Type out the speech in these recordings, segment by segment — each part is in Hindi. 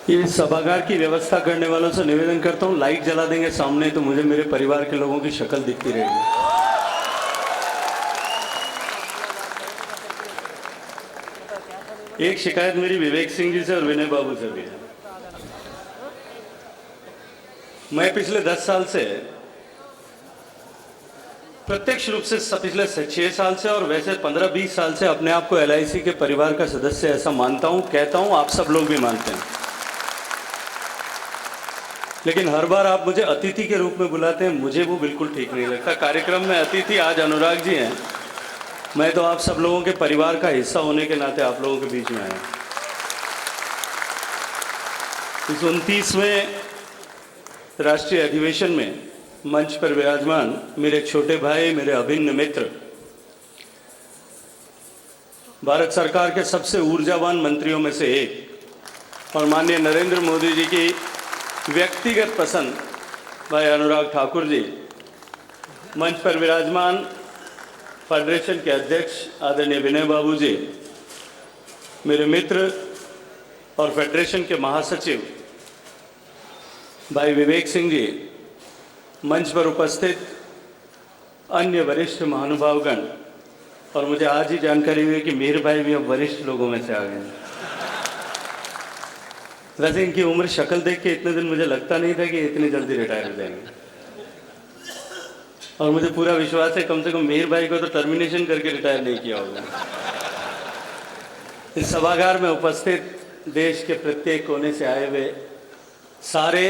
ये सभागार की व्यवस्था करने वालों से निवेदन करता हूँ, लाइट जला देंगे सामने तो मुझे मेरे परिवार के लोगों की शक्ल दिखती रहेगी। एक शिकायत मेरी विवेक सिंह जी से और विनय बाबू से भी है। मैं पिछले 10 साल से प्रत्यक्ष रूप से पिछले 6 साल से और वैसे 15-20 साल से अपने आप को LIC के परिवार का सदस्य ऐसा मानता हूं, कहता हूं, आप सब लोग भी मानते हैं। लेकिन हर बार आप मुझे अतिथि के रूप में बुलाते हैं, मुझे वो बिल्कुल ठीक नहीं लगता। कार्यक्रम में अतिथि आज अनुराग जी हैं, मैं तो आप सब लोगों के परिवार का हिस्सा होने के नाते आप लोगों के बीच में आया। इस 29वें राष्ट्रीय अधिवेशन में मंच पर विराजमान मेरे छोटे भाई, मेरे अभिन्न मित्र, भारत सरकार के सबसे ऊर्जावान मंत्रियों में से एक और माननीय नरेंद्र मोदी जी की व्यक्तिगत पसंद भाई अनुराग ठाकुर जी, मंच पर विराजमान फेडरेशन के अध्यक्ष आदरणीय विनय बाबू जी, मेरे मित्र और फेडरेशन के महासचिव भाई विवेक सिंह जी, मंच पर उपस्थित अन्य वरिष्ठ महानुभावगण, और मुझे आज ही जानकारी हुई कि मीर भाई भी अब वरिष्ठ लोगों में से आ गए। वैसे इनकी उम्र शक्ल देख के इतने दिन मुझे लगता नहीं था कि इतनी जल्दी रिटायर हो जाएंगे, और मुझे पूरा विश्वास है कम से कम मीर भाई को तो टर्मिनेशन करके रिटायर नहीं किया होगा। इस सभागार में उपस्थित देश के प्रत्येक कोने से आए हुए सारे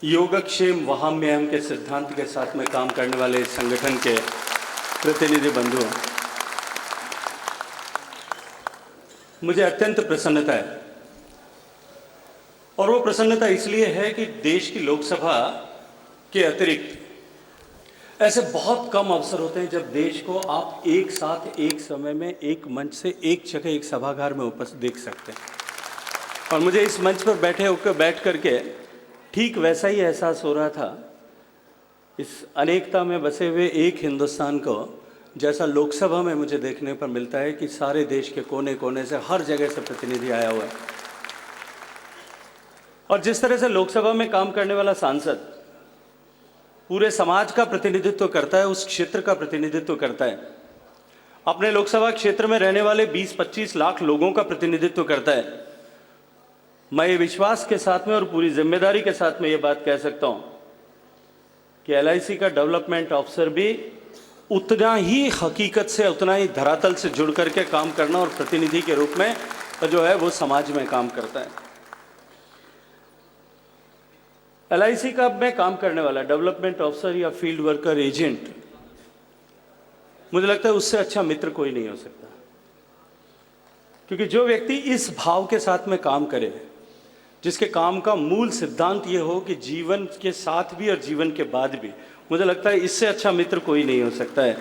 योगक्षेम वहाम्यहम के सिद्धांत के साथ में काम करने वाले इस संगठन के प्रतिनिधि बंधुओं, मुझे अत्यंत प्रसन्नता है। और वो प्रसन्नता इसलिए है कि देश की लोकसभा के अतिरिक्त ऐसे बहुत कम अवसर होते हैं जब देश को आप एक साथ एक समय में एक मंच से एक जगह एक सभागार में उपस्थित देख सकते हैं। और मुझे इस मंच पर बैठ करके ठीक वैसा ही एहसास हो रहा था इस अनेकता में बसे हुए एक हिंदुस्तान को, जैसा लोकसभा में मुझे देखने पर मिलता है कि सारे देश के कोने कोने से हर जगह से प्रतिनिधि आया हुआ है। और जिस तरह से लोकसभा में काम करने वाला सांसद पूरे समाज का प्रतिनिधित्व करता है, उस क्षेत्र का प्रतिनिधित्व करता है, अपने लोकसभा क्षेत्र में रहने वाले 20-25 लाख लोगों का प्रतिनिधित्व करता है, मैं ये विश्वास के साथ में और पूरी जिम्मेदारी के साथ में ये बात कह सकता हूं कि LIC का डेवलपमेंट ऑफिसर भी उतना ही हकीकत से, उतना ही धरातल से जुड़ करके काम करना और प्रतिनिधि के रूप में जो है वो समाज में काम करता है। LIC का में काम करने वाला डेवलपमेंट ऑफिसर या फील्ड वर्कर एजेंट, मुझे लगता है उससे अच्छा मित्र कोई नहीं हो सकता। क्योंकि जो व्यक्ति इस भाव के साथ में काम करे, जिसके काम का मूल सिद्धांत ये हो कि जीवन के साथ भी और जीवन के बाद भी, मुझे लगता है इससे अच्छा मित्र कोई नहीं हो सकता है।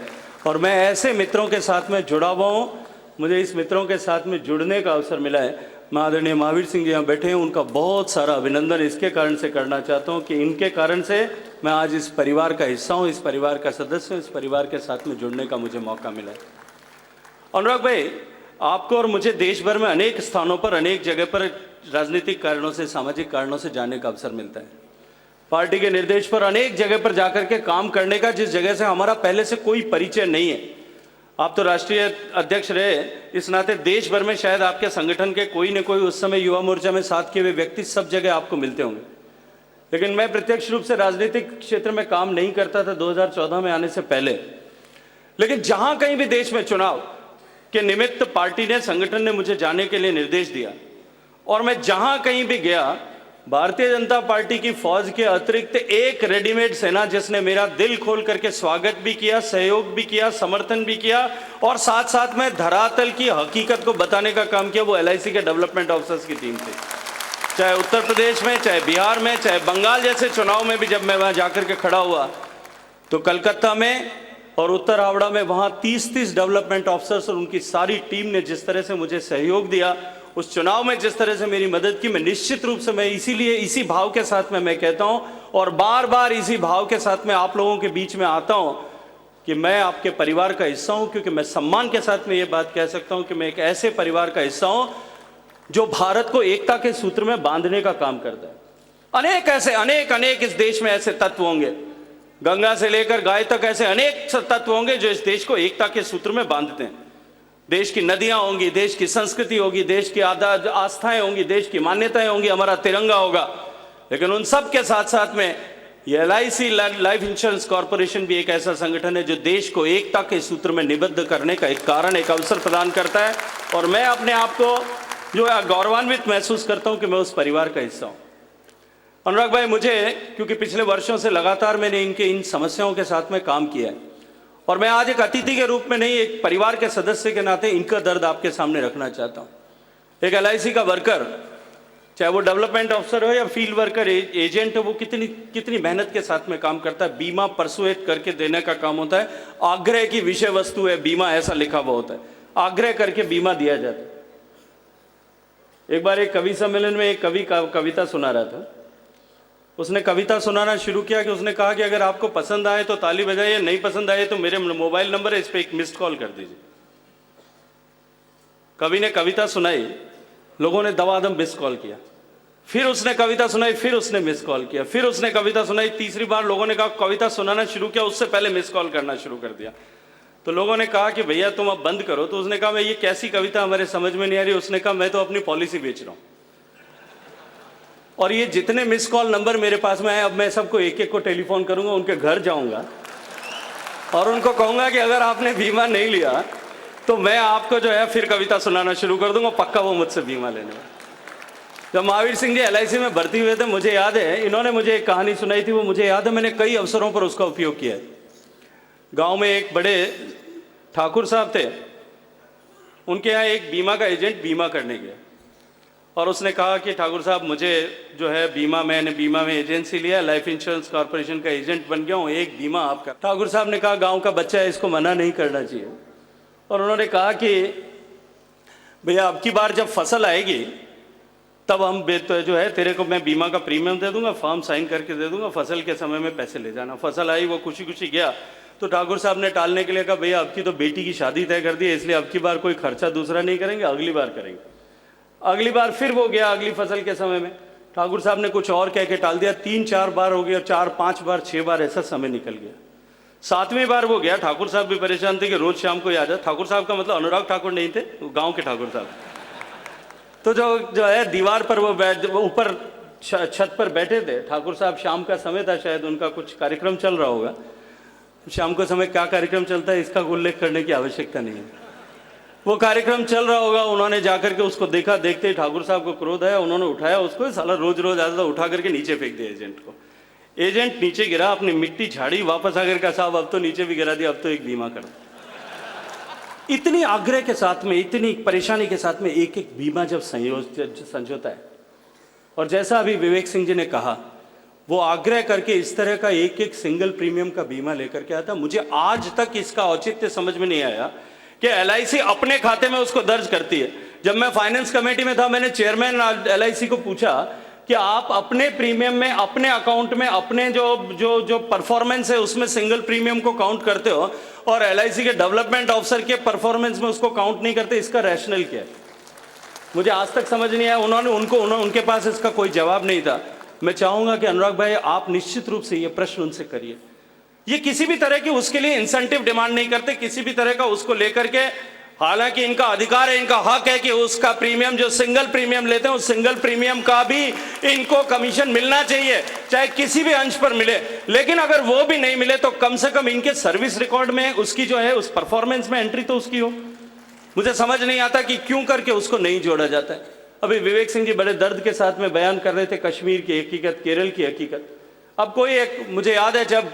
और मैं ऐसे मित्रों के साथ में जुड़ा हुआ हूँ, मुझे इस मित्रों के साथ में जुड़ने का अवसर मिला है। मैं आदरणीय महावीर सिंह जी यहाँ बैठे हैं, उनका बहुत सारा अभिनंदन इसके कारण से करना चाहता हूँ कि इनके कारण से मैं आज इस परिवार का हिस्सा हूँ, इस परिवार का सदस्य हूँ, इस परिवार के साथ में जुड़ने का मुझे मौका मिला है। अनुराग भाई, आपको और मुझे देश भर में अनेक स्थानों पर, अनेक जगह पर राजनीतिक कारणों से, सामाजिक कारणों से जाने का अवसर मिलता है। पार्टी के निर्देश पर अनेक जगह पर जाकर के काम करने का, जिस जगह से हमारा पहले से कोई परिचय नहीं है। आप तो राष्ट्रीय अध्यक्ष रहे, इस नाते देश भर में शायद आपके संगठन के कोई न कोई उस समय युवा मोर्चा में साथ किए हुए व्यक्ति सब जगह आपको मिलते होंगे। लेकिन मैं प्रत्यक्ष रूप से राजनीतिक क्षेत्र में काम नहीं करता था 2014 में आने से पहले। लेकिन जहां कहीं भी देश में चुनाव के निमित्त पार्टी ने, संगठन ने मुझे जाने के लिए निर्देश दिया, और मैं जहां कहीं भी गया, भारतीय जनता पार्टी की फौज के अतिरिक्त एक रेडीमेड सेना जिसने मेरा दिल खोल करके स्वागत भी किया, सहयोग भी किया, समर्थन भी किया और साथ साथ में धरातल की हकीकत को बताने का काम किया, वो LIC के डेवलपमेंट ऑफिसर्स की टीम थी। चाहे उत्तर प्रदेश में, चाहे बिहार में, चाहे बंगाल जैसे चुनाव में भी जब मैं वहां जाकर के खड़ा हुआ, तो कलकत्ता में और उत्तर हावड़ा में वहां 30-30 डेवलपमेंट ऑफिसर्स और उनकी सारी टीम ने जिस तरह से मुझे सहयोग दिया, उस चुनाव में जिस तरह से मेरी मदद की, मैं निश्चित रूप से, मैं इसीलिए इसी भाव के साथ में मैं कहता हूं और बार बार इसी भाव के साथ में आप लोगों के बीच में आता हूं कि मैं आपके परिवार का हिस्सा हूं। क्योंकि मैं सम्मान के साथ में ये बात कह सकता हूं कि मैं एक ऐसे परिवार का हिस्सा हूं जो भारत को एकता के सूत्र में बांधने का काम करता है। अनेक ऐसे अनेक इस देश में ऐसे तत्व होंगे, गंगा से लेकर गाय तक ऐसे अनेक तत्व होंगे जो इस देश को एकता के सूत्र में बांधते हैं। देश की नदियां होंगी, देश की संस्कृति होगी, देश की आस्थाएं होंगी, देश की मान्यताएं होंगी, हमारा तिरंगा होगा। लेकिन उन सब के साथ साथ में ये LIC लाइफ इंश्योरेंस कॉर्पोरेशन भी एक ऐसा संगठन है जो देश को एकता के सूत्र में निबद्ध करने का एक कारण, एक अवसर प्रदान करता है। और मैं अपने आप को जो है गौरवान्वित महसूस करता हूं कि मैं उस परिवार का हिस्सा हूं। अनुराग भाई, मुझे क्योंकि पिछले वर्षों से लगातार मैंने इन समस्याओं के साथ में काम किया है और मैं आज एक अतिथि के रूप में नहीं, एक परिवार के सदस्य के नाते इनका दर्द आपके सामने रखना चाहता हूं। एक LIC का वर्कर, चाहे वो डेवलपमेंट ऑफिसर हो या फील्ड वर्कर एजेंट हो, वो कितनी मेहनत के साथ में काम करता है। बीमा परसुएट करके देने का काम होता है। आग्रह की विषय वस्तु है बीमा, ऐसा लिखा हुआ होता है, आग्रह करके बीमा दिया जाता है। एक बार एक कवि सम्मेलन में एक कवि कविता सुना रहा था। उसने कविता सुनाना शुरू किया कि उसने कहा कि अगर आपको पसंद आए तो ताली बजाइए, नहीं पसंद आए तो मेरे मोबाइल नंबर है, इस पर एक मिस्ड कॉल कर दीजिए। कवि ने कविता सुनाई, लोगों ने दवादम मिस कॉल किया। फिर उसने कविता सुनाई, फिर उसने मिस कॉल किया। फिर उसने कविता सुनाई, तीसरी बार लोगों ने कहा कविता सुनाना शुरू किया, उससे पहले मिस कॉल करना शुरू कर दिया। तो लोगों ने कहा कि भैया तुम अब बंद करो। तो उसने कहा मैं ये कैसी कविता, हमारे समझ में नहीं आ रही। उसने कहा मैं तो अपनी पॉलिसी बेच रहा हूं और ये जितने मिस कॉल नंबर मेरे पास में आए, अब मैं सबको एक एक को टेलीफोन करूंगा, उनके घर जाऊंगा और उनको कहूंगा कि अगर आपने बीमा नहीं लिया तो मैं आपको जो है फिर कविता सुनाना शुरू कर दूंगा, पक्का वो मुझसे बीमा लेने वाला। जब महावीर सिंह जी LIC में भर्ती हुए थे, मुझे याद है इन्होंने मुझे एक कहानी सुनाई थी, वो मुझे याद है, मैंने कई अवसरों पर उसका उपयोग किया है। गांव में एक बड़े ठाकुर साहब थे, उनके यहाँ एक बीमा का एजेंट बीमा करने गया और उसने कहा कि ठाकुर साहब मुझे जो है मैंने बीमा में एजेंसी लिया, लाइफ इंश्योरेंस कॉर्पोरेशन का एजेंट बन गया हूँ, एक बीमा आपका। ठाकुर साहब ने कहा गांव का बच्चा है, इसको मना नहीं करना चाहिए। और उन्होंने कहा कि भैया अब की बार जब फसल आएगी तब हम तो जो है तेरे को मैं बीमा का प्रीमियम दे दूंगा, फॉर्म साइन करके दे दूंगा, फसल के समय में पैसे ले जाना। फसल आई, वो खुशी खुशी गया। तो ठाकुर साहब ने टालने के लिए कहा भैया अब की तो बेटी की शादी तय कर दी है, इसलिए अब की बार कोई खर्चा दूसरा नहीं करेंगे, अगली बार करेंगे। अगली बार फिर वो गया अगली फसल के समय में, ठाकुर साहब ने कुछ और कह के टाल दिया। 3-4 बार हो गया, 4-5 बार 6 बार ऐसा समय निकल गया। 7वीं बार वो गया, ठाकुर साहब भी परेशान थे कि रोज शाम को आ जाए। ठाकुर साहब का मतलब अनुराग ठाकुर नहीं थे, गांव के ठाकुर साहब। तो जो है दीवार पर वो ऊपर छत पर बैठे थे। ठाकुर साहब, शाम का समय था, शायद उनका कुछ कार्यक्रम चल रहा होगा। शाम को समय क्या कार्यक्रम चलता है इसका उल्लेख करने की आवश्यकता नहीं है। वो कार्यक्रम चल रहा होगा, उन्होंने जाकर के उसको देखा। देखते ही ठाकुर साहब को क्रोध आया, उन्होंने उठाया उसको, साला रोज रोज आता था, उठा करके नीचे फेंक दिया एजेंट को। एजेंट नीचे गिरा, अपनी मिट्टी झाड़ी, वापस आकर का साहब अब तो नीचे भी गिरा दिया, अब तो एक बीमा कर दो। इतनी आग्रह के साथ में, इतनी परेशानी के साथ में एक एक बीमा जब संजोता है, और जैसा अभी विवेक सिंह जी ने कहा, वो आग्रह करके इस तरह का एक एक सिंगल प्रीमियम का बीमा लेकर के आता। मुझे आज तक इसका औचित्य समझ में नहीं आया कि LIC अपने खाते में उसको दर्ज करती है। जब मैं फाइनेंस कमेटी में था, मैंने चेयरमैन LIC को पूछा कि आप अपने प्रीमियम में, अपने अकाउंट में, अपने जो परफॉर्मेंस है उसमें सिंगल प्रीमियम को काउंट करते हो और LIC के डेवलपमेंट ऑफिसर के परफॉर्मेंस में उसको काउंट नहीं करते, इसका रैशनल क्या है? मुझे आज तक समझ नहीं आया। उनके पास इसका कोई जवाब नहीं था। मैं चाहूंगा कि अनुराग भाई आप निश्चित रूप से ये प्रश्न उनसे करिए। ये किसी भी तरह की उसके लिए इंसेंटिव डिमांड नहीं करते, किसी भी तरह का उसको लेकर के, हालांकि इनका अधिकार है, इनका हक है कि उसका प्रीमियम, जो सिंगल प्रीमियम लेते हैं, उस सिंगल प्रीमियम का भी इनको कमीशन मिलना चाहिए, चाहे किसी भी अंश पर मिले। लेकिन अगर वो भी नहीं मिले तो कम से कम इनके सर्विस रिकॉर्ड में उसकी जो है, उस परफॉर्मेंस में एंट्री तो उसकी हो। मुझे समझ नहीं आता कि क्यों करके उसको नहीं जोड़ा जाता है। अभी विवेक सिंह जी बड़े दर्द के साथ में बयान कर रहे थे कश्मीर की हकीकत, केरल की हकीकत। अब कोई एक, मुझे याद है जब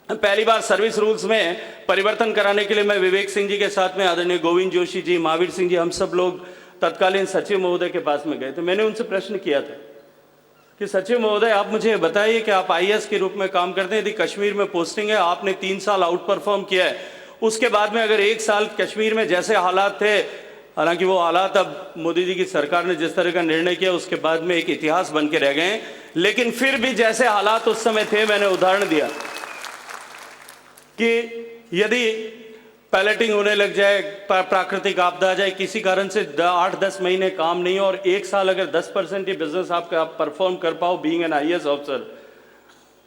पहली बार सर्विस रूल्स में परिवर्तन कराने के लिए मैं विवेक सिंह जी के साथ में आदरणीय गोविंद जोशी जी, महावीर सिंह जी, हम सब लोग तत्कालीन सचिव महोदय के पास में गए। तो मैंने उनसे प्रश्न किया था कि सचिव महोदय आप मुझे बताइए कि आप IAS के रूप में काम करते हैं, यदि कश्मीर में पोस्टिंग है, आपने 3 साल आउट परफॉर्म किया है, उसके बाद में अगर 1 साल कश्मीर में जैसे हालात थे, हालांकि वो हालात अब मोदी जी की सरकार ने जिस तरह का निर्णय किया उसके बाद में एक इतिहास बन के रह गए, लेकिन फिर भी जैसे हालात उस समय थे, मैंने उदाहरण दिया कि यदि पैलेटिंग होने लग जाए, प्राकृतिक आपदा आ जाए, किसी कारण से 8-10 महीने काम नहीं हो और 1 साल अगर 10% ही बिजनेस आपका आप परफॉर्म कर पाओ बीइंग एन आईएएस ऑफिसर,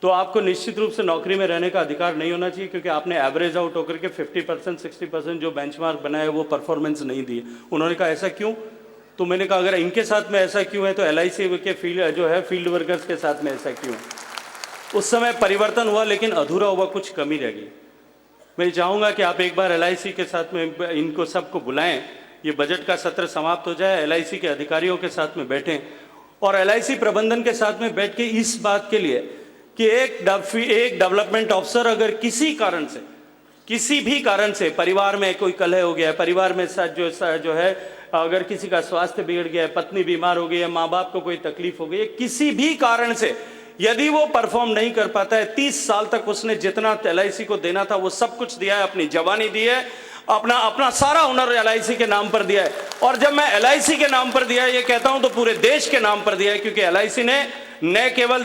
तो आपको निश्चित रूप से नौकरी में रहने का अधिकार नहीं होना चाहिए, क्योंकि आपने एवरेज आउट होकर के 50% 60% जो बेंचमार्क बनाया वो परफॉर्मेंस नहीं दी। उन्होंने कहा ऐसा क्यों? तो मैंने कहा अगर इनके साथ में ऐसा क्यों है तो एलआईसी के फील्ड जो है फील्ड वर्कर्स के साथ में ऐसा क्यों है? उस समय परिवर्तन हुआ लेकिन अधूरा हुआ, कुछ कमी रह गई। मैं चाहूँगा कि आप एक बार एलआईसी के साथ में इनको सबको बुलाएं, ये बजट का सत्र समाप्त हो जाए, एलआईसी के अधिकारियों के साथ में बैठें और एलआईसी प्रबंधन के साथ में बैठ के इस बात के लिए कि एक डेवलपमेंट ऑफिसर अगर किसी कारण से, किसी भी कारण से परिवार में कोई कलह हो गया है, परिवार में जो है अगर किसी का स्वास्थ्य बिगड़ गया है, पत्नी बीमार हो गई है, माँ बाप को कोई तकलीफ हो गई है, किसी भी कारण से यदि वो परफॉर्म नहीं कर पाता है, 30 साल तक उसने जितना एलआईसी को देना था वो सब कुछ दिया है, अपनी जवानी दी है, अपना सारा हुनर एलआईसी के नाम पर दिया है। और जब मैं एलआईसी के नाम पर दिया है ये कहता हूं तो पूरे देश के नाम पर दिया है, क्योंकि एलआईसी ने न केवल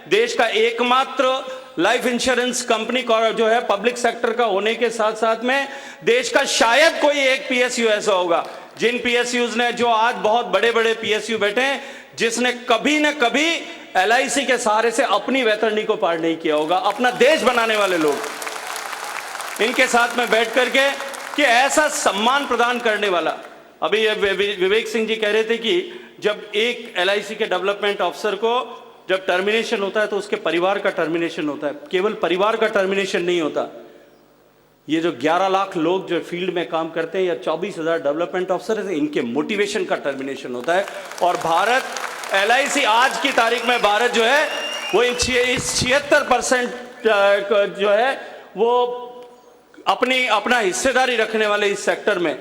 देश का एकमात्र लाइफ इंश्योरेंस कंपनी जो है पब्लिक सेक्टर का होने के साथ साथ में देश का शायद कोई एक पीएसयू ऐसा होगा, जिन पीएसयूज ने, जो आज बहुत बड़े बड़े पीएसयू बैठे हैं, जिसने कभी न कभी एलआईसी के सहारे से अपनी वैतरणी को पार नहीं किया होगा। अपना देश बनाने वाले लोग इनके साथ में बैठ करके कि ऐसा सम्मान प्रदान करने वाला। अभी विवेक सिंह जी कह रहे थे कि जब एक एलआईसी के डेवलपमेंट ऑफिसर को जब टर्मिनेशन होता है तो उसके परिवार का टर्मिनेशन होता है, केवल परिवार का टर्मिनेशन नहीं होता। ये जो 11 लाख लोग जो फील्ड में काम करते हैं या 24,000 डेवलपमेंट ऑफिसर हैं, इनके मोटिवेशन का टर्मिनेशन होता है। और भारत एलआईसी आज की तारीख में भारत जो है वो इस 76% जो है वो अपना हिस्सेदारी रखने वाले इस सेक्टर में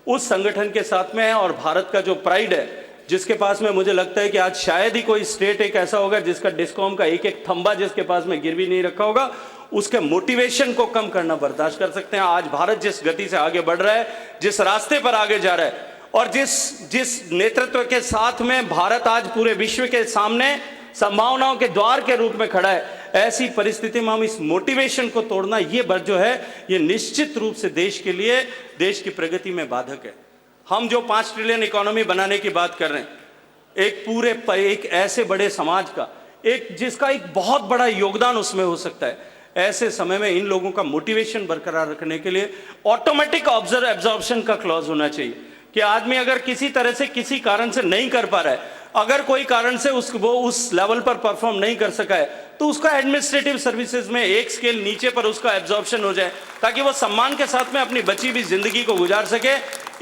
उस संगठन के साथ में है। और भारत का जो प्राइड है, जिसके पास में मुझे लगता है कि आज शायद ही कोई स्टेट एक ऐसा होगा जिसका डिस्कॉम का एक थंबा जिसके पास में गिरवी नहीं रखा होगा, उसके मोटिवेशन को कम करना बर्दाश्त कर सकते हैं। आज भारत जिस गति से आगे बढ़ रहा है, जिस रास्ते पर आगे जा रहा है और जिस नेतृत्व के साथ में भारत आज पूरे विश्व के सामने संभावनाओं के द्वार के रूप में खड़ा है, ऐसी परिस्थिति में हम इस मोटिवेशन को तोड़ना ये जो है ये निश्चित रूप से देश के लिए, देश की प्रगति में बाधक है। हम जो 5 ट्रिलियन इकोनॉमी बनाने की बात कर रहे हैं, एक ऐसे बड़े समाज का जिसका एक बहुत बड़ा योगदान उसमें हो सकता है, ऐसे समय में इन लोगों का मोटिवेशन बरकरार रखने के लिए ऑटोमेटिक एब्जॉर्प्शन का क्लॉज होना चाहिए कि आदमी अगर किसी तरह से किसी कारण से नहीं कर पा रहा है, अगर कोई कारण से वो उस लेवल पर परफॉर्म नहीं कर सका है, तो उसका एडमिनिस्ट्रेटिव सर्विसेज में एक स्केल नीचे पर उसका एब्जॉर्प्शन हो जाए, ताकि वो सम्मान के साथ में अपनी बची हुई जिंदगी को गुजार सके।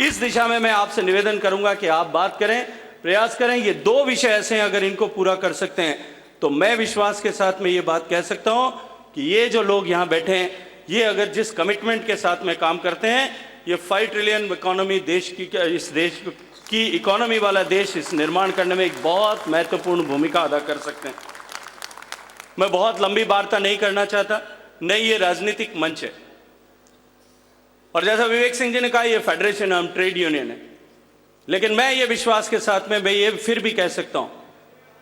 इस दिशा में मैं आपसे निवेदन करूंगा कि आप बात करें, प्रयास करें। ये 2 विषय ऐसे हैं, अगर इनको पूरा कर सकते हैं तो मैं विश्वास के साथ में ये बात कह सकता हूं कि ये जो लोग यहां बैठे हैं, ये अगर जिस कमिटमेंट के साथ में काम करते हैं, ये 5 ट्रिलियन इकोनॉमी इस देश की इकोनॉमी वाला देश इस निर्माण करने में एक बहुत महत्वपूर्ण भूमिका अदा कर सकते हैं। मैं बहुत लंबी वार्ता नहीं करना चाहता, नहीं ये राजनीतिक मंच है। और जैसा विवेक सिंह जी ने कहा, ये फेडरेशन हम ट्रेड यूनियन है, लेकिन मैं ये विश्वास के साथ में मैं ये फिर भी कह सकता हूं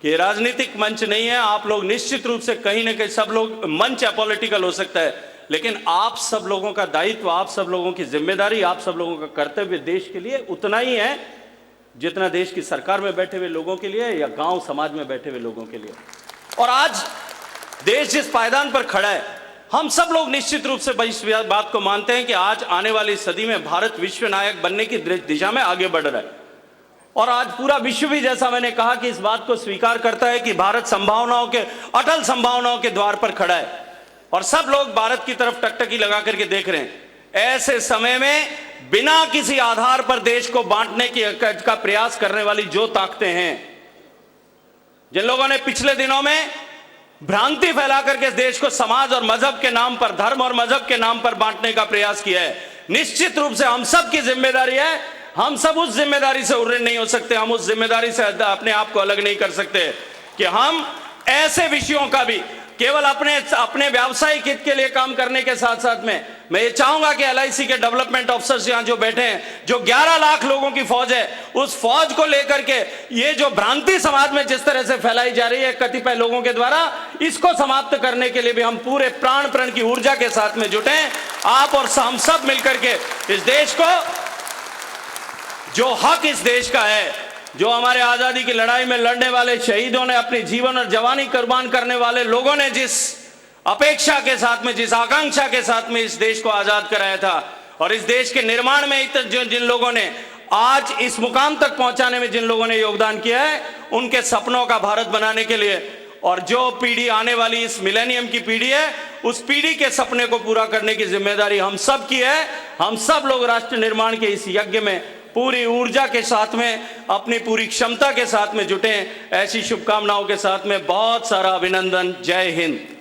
कि राजनीतिक मंच नहीं है। आप लोग निश्चित रूप से कहीं ना कहीं, सब लोग मंच अपॉलिटिकल हो सकता है, लेकिन आप सब लोगों का दायित्व, आप सब लोगों की जिम्मेदारी, आप सब लोगों का कर्तव्य देश के लिए उतना ही है जितना देश की सरकार में बैठे हुए लोगों के लिए या गांव समाज में बैठे हुए लोगों के लिए। और आज देश जिस पायदान पर खड़ा है, हम सब लोग निश्चित रूप से इस बात को मानते हैं कि आज आने वाली सदी में भारत विश्व नायक बनने की दिशा में आगे बढ़ रहा है। और आज पूरा विश्व भी, जैसा मैंने कहा, कि इस बात को स्वीकार करता है कि भारत अटल संभावनाओं के द्वार पर खड़ा है और सब लोग भारत की तरफ टकटकी लगा करके देख रहे हैं। ऐसे समय में बिना किसी आधार पर देश को बांटने का प्रयास करने वाली जो ताकतें हैं, जिन लोगों ने पिछले दिनों में भ्रांति फैला करके देश को समाज और मजहब के नाम पर, धर्म और मजहब के नाम पर बांटने का प्रयास किया है, निश्चित रूप से हम सब की जिम्मेदारी है। हम सब उस जिम्मेदारी से उड़े नहीं हो सकते, हम उस जिम्मेदारी से अपने आप को अलग नहीं कर सकते कि हम ऐसे विषयों का भी केवल अपने व्यावसायिक हित के लिए काम करने के साथ साथ में मैं ये चाहूंगा कि एलआईसी के डेवलपमेंट ऑफिसर्स यहां जो बैठे हैं, जो 11 लाख लोगों की फौज है, उस फौज को लेकर के ये जो भ्रांति समाज में जिस तरह से फैलाई जा रही है कतिपय लोगों के द्वारा, इसको समाप्त करने के लिए भी हम पूरे प्राण प्रण की ऊर्जा के साथ में जुटे हैं। आप और हम सब मिलकर के इस देश को, जो हक इस देश का है, जो हमारे आजादी की लड़ाई में लड़ने वाले शहीदों ने अपनी जीवन और जवानी कुर्बान करने वाले लोगों ने जिस अपेक्षा के साथ में, जिस आकांक्षा के साथ में इस देश को आजाद कराया था, और इस देश के निर्माण में जिन लोगों ने आज इस मुकाम तक पहुंचाने में जिन लोगों ने योगदान किया है, उनके सपनों का भारत बनाने के लिए, और जो पीढ़ी आने वाली इस मिलेनियम की पीढ़ी है, उस पीढ़ी के सपने को पूरा करने की जिम्मेदारी हम सब की है। हम सब लोग राष्ट्र निर्माण के इस यज्ञ में पूरी ऊर्जा के साथ में, अपनी पूरी क्षमता के साथ में जुटे। ऐसी शुभकामनाओं के साथ में बहुत सारा अभिनंदन। जय हिंद।